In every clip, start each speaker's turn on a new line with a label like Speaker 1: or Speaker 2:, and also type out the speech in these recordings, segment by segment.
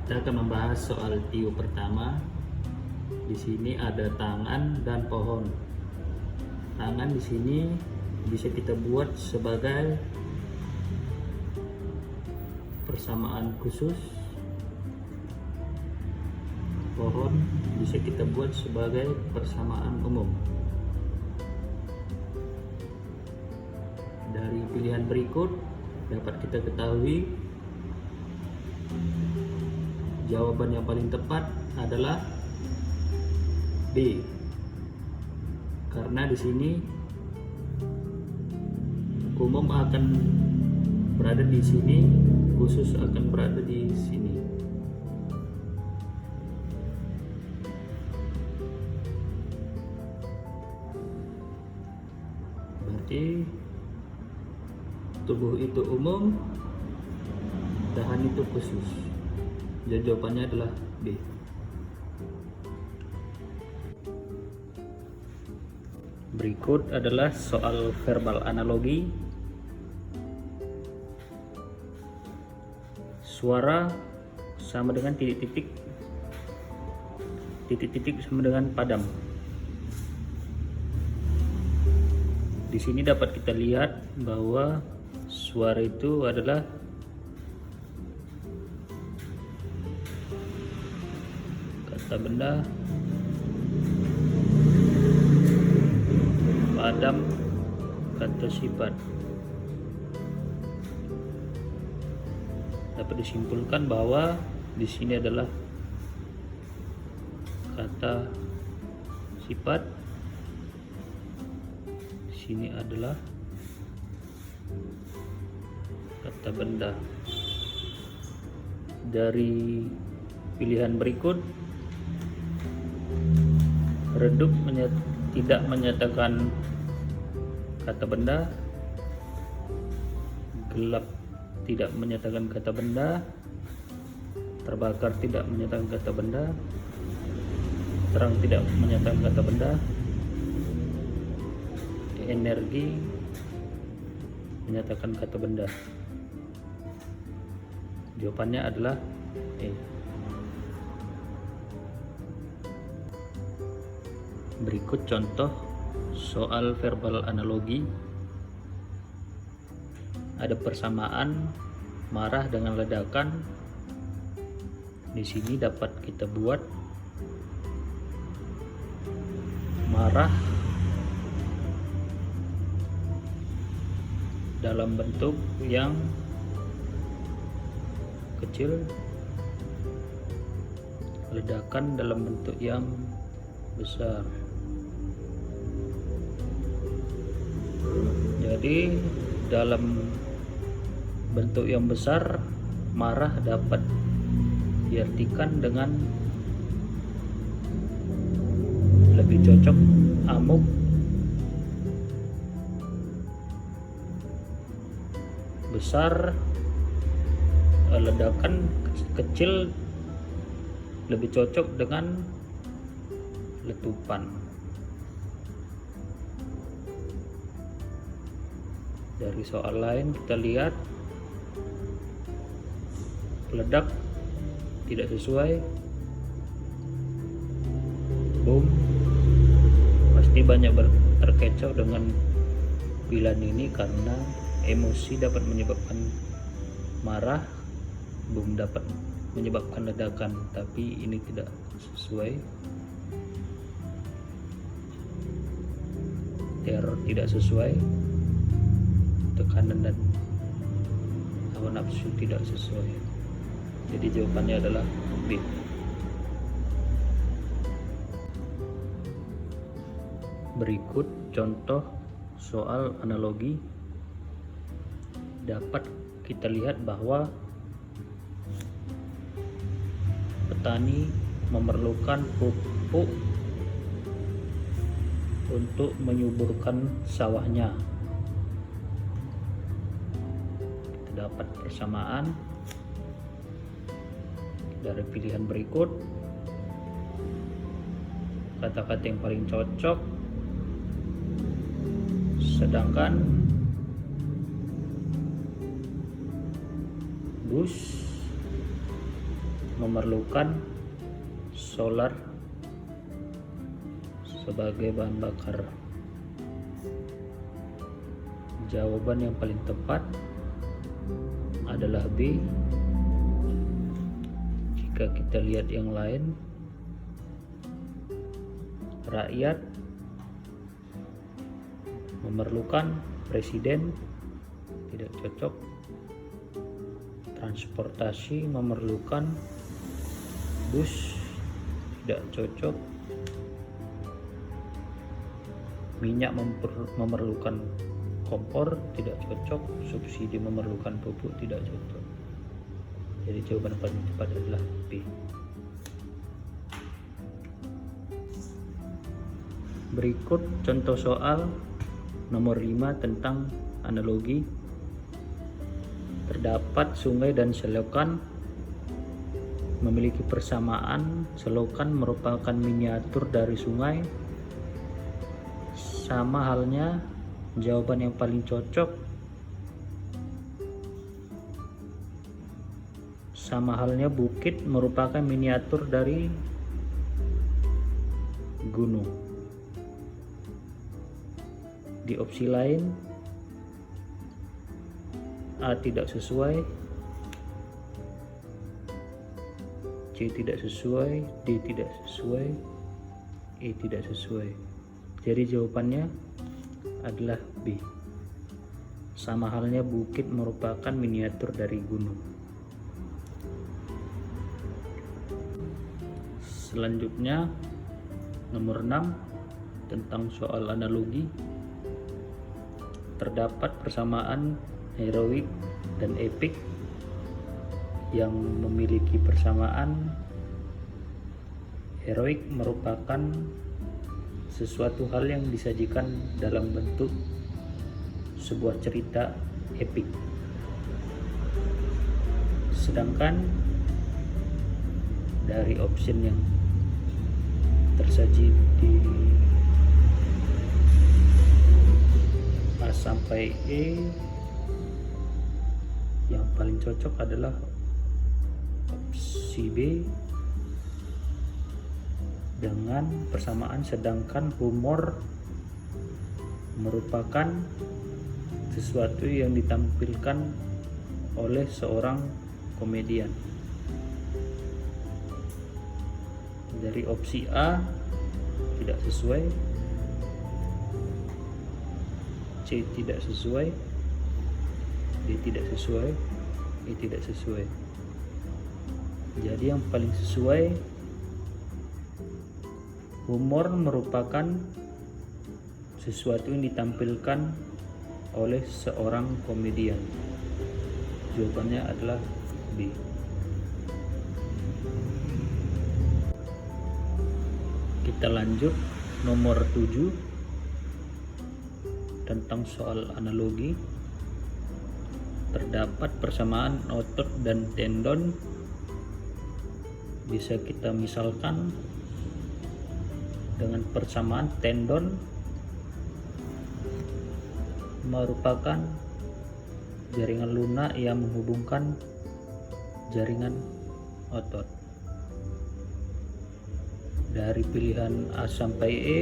Speaker 1: Kita akan membahas soal TIO pertama. Di sini ada tangan dan pohon. Tangan di sini bisa kita buat sebagai persamaan khusus. Pohon bisa kita buat sebagai persamaan umum. Dari pilihan berikut dapat kita ketahui jawaban yang paling tepat adalah B. Karena di sini umum akan berada di sini, khusus akan berada di sini. Berarti tubuh itu umum, dahan itu khusus. Jadi jawabannya adalah B. Berikut adalah soal verbal analogi. Suara sama dengan titik-titik. Titik-titik sama dengan padam. Di sini dapat kita lihat bahwa suara itu adalah kata benda, padam kata sifat. Dapat disimpulkan bahwa di sini adalah kata sifat, di sini adalah kata benda. Dari pilihan berikut, redup tidak menyatakan kata benda, gelap tidak menyatakan kata benda, terbakar tidak menyatakan kata benda, terang tidak menyatakan kata benda, energi menyatakan kata benda. Jawabannya adalah E. Berikut contoh soal verbal analogi. Ada persamaan marah dengan ledakan. Di sini dapat kita buat marah dalam bentuk yang kecil, ledakan dalam bentuk yang besar. Jadi dalam bentuk yang besar, marah dapat diartikan dengan lebih cocok amuk, besar, ledakan kecil lebih cocok dengan letupan. Dari soal lain kita lihat peledak tidak sesuai, bom. Pasti banyak terkecoh dengan pilihan ini karena emosi dapat menyebabkan marah, bom dapat menyebabkan ledakan, tapi ini tidak sesuai. Teror tidak sesuai, tekanan dan hawa nafsu tidak sesuai. Jadi jawabannya adalah B. Berikut contoh soal analogi. Dapat kita lihat bahwa petani memerlukan pupuk untuk menyuburkan sawahnya. Kita dapat persamaan dari pilihan berikut. Kata-kata yang paling cocok, sedangkan bus memerlukan solar sebagai bahan bakar? Jawaban yang paling tepat adalah B. Jika kita lihat yang lain, rakyat memerlukan presiden, tidak cocok. Transportasi memerlukan bus, tidak cocok. Minyak memerlukan kompor, tidak cocok. Subsidi memerlukan pupuk, tidak cocok. Jadi jawaban paling tepat adalah B. Berikut contoh soal nomor 5 tentang analogi. Terdapat sungai dan selokan memiliki persamaan. Selokan merupakan miniatur dari sungai. Sama halnya, jawaban yang paling cocok. Sama halnya bukit merupakan miniatur dari gunung. Di opsi lain, A tidak sesuai, C tidak sesuai, D tidak sesuai, E tidak sesuai. Jadi jawabannya adalah B. Sama halnya bukit merupakan miniatur dari gunung. Selanjutnya nomor 6 tentang soal analogi. Terdapat persamaan heroik dan epik. Yang memiliki persamaan, heroik merupakan sesuatu hal yang disajikan dalam bentuk sebuah cerita epik. Sedangkan dari option yang tersaji di A sampai E, yang paling cocok adalah opsi B dengan persamaan, sedangkan humor merupakan sesuatu yang ditampilkan oleh seorang komedian. Dari opsi A tidak sesuai, C tidak sesuai, D tidak sesuai, E tidak sesuai. Jadi yang paling sesuai, humor merupakan sesuatu yang ditampilkan oleh seorang komedian. Jawabannya adalah B. Kita lanjut nomor 7 tentang soal analogi. Terdapat persamaan otot dan tendon. Bisa kita misalkan dengan persamaan tendon merupakan jaringan lunak yang menghubungkan jaringan otot. Dari pilihan A sampai E,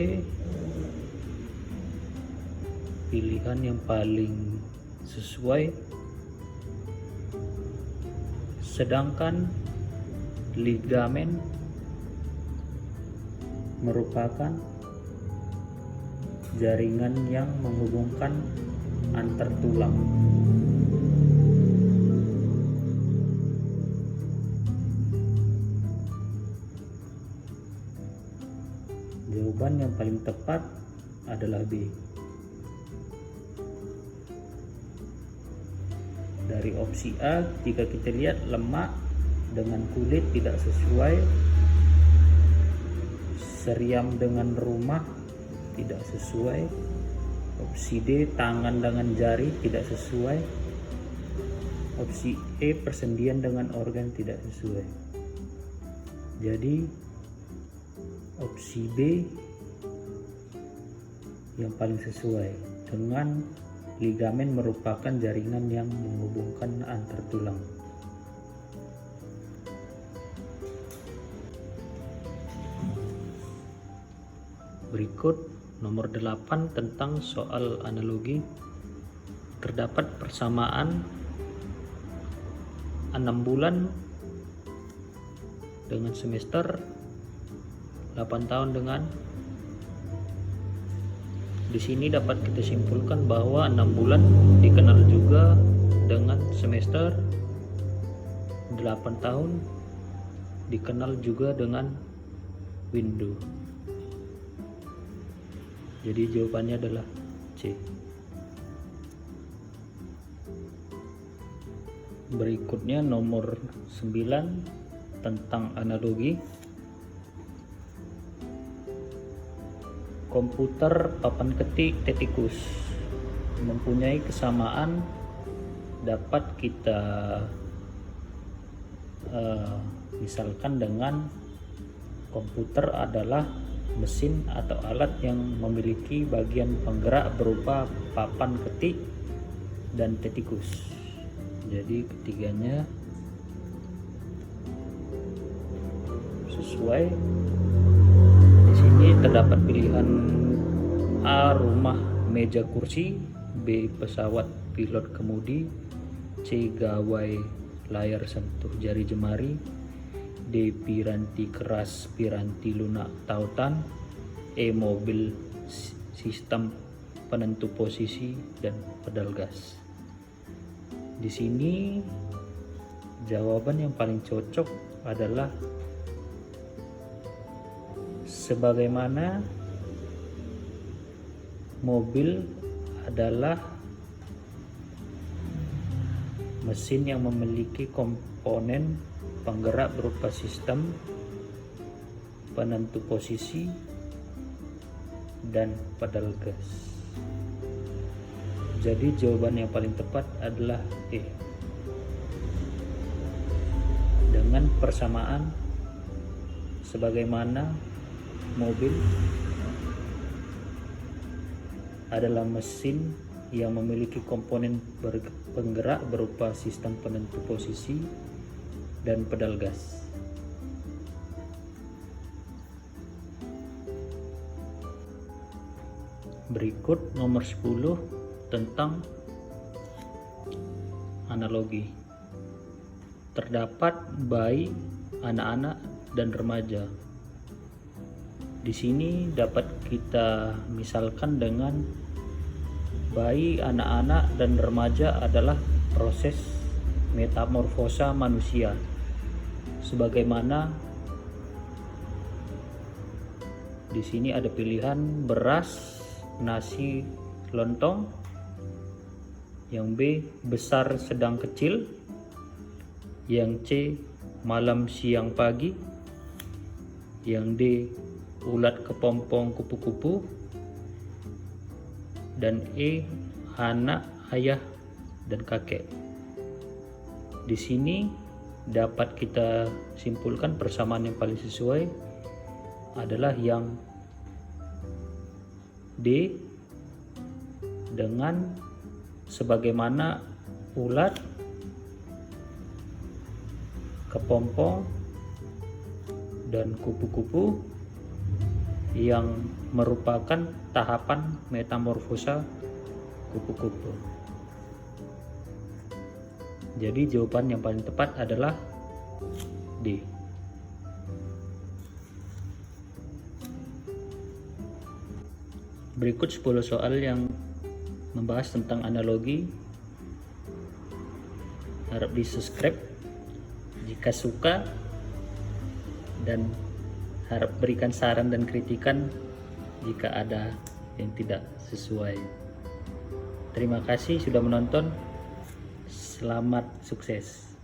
Speaker 1: pilihan yang paling sesuai, sedangkan ligamen merupakan jaringan yang menghubungkan antar tulang. Jawaban yang paling tepat adalah B. Dari opsi A, jika kita lihat lemak dengan kulit tidak sesuai, seriam dengan rumah tidak sesuai. Opsi D, tangan dengan jari tidak sesuai. Opsi E, persendian dengan organ tidak sesuai. Jadi opsi B yang paling sesuai, dengan ligamen merupakan jaringan yang menghubungkan antar tulang. Berikut nomor 8 tentang soal analogi. Terdapat persamaan 6 bulan dengan semester, 8 tahun dengan. Di sini dapat kita simpulkan bahwa 6 bulan dikenal juga dengan semester, 8 tahun dikenal juga dengan window. Jadi jawabannya adalah C. Berikutnya nomor 9 tentang analogi. Komputer papan ketik Tetikus mempunyai kesamaan dapat kita misalkan dengan komputer adalah mesin atau alat yang memiliki bagian penggerak berupa papan ketik dan tetikus. Jadi ketiganya sesuai. Di sini terdapat pilihan A rumah meja kursi, B pesawat pilot kemudi, C gawai layar sentuh jari jemari, D piranti keras piranti lunak tautan, E mobil sistem penentu posisi dan pedal gas. Di sini jawaban yang paling cocok adalah sebagaimana mobil adalah mesin yang memiliki komponen penggerak berupa sistem penentu posisi dan pedal gas. Jadi jawaban yang paling tepat adalah E. Dengan persamaan sebagaimana mobil adalah mesin yang memiliki komponen penggerak berupa sistem penentu posisi dan pedal gas. Berikut nomor 10 tentang analogi. Terdapat bayi, anak-anak, dan remaja. Di sini dapat kita misalkan dengan bayi, anak-anak, dan remaja adalah proses metamorfosa manusia. Sebagaimana di sini ada pilihan beras, nasi, lontong. Yang B besar sedang kecil. Yang C malam siang pagi. Yang D ulat kepompong kupu-kupu. Dan E anak, ayah, dan kakek. Di sini dapat kita simpulkan persamaan yang paling sesuai adalah yang D, dengan sebagaimana ulat, kepompong, dan kupu-kupu yang merupakan tahapan metamorfosa kupu-kupu. Jadi jawaban yang paling tepat adalah D. Berikut 10 soal yang membahas tentang analogi. Harap di subscribe jika suka, dan harap berikan saran dan kritikan jika ada yang tidak sesuai. Terima kasih sudah menonton. Selamat sukses.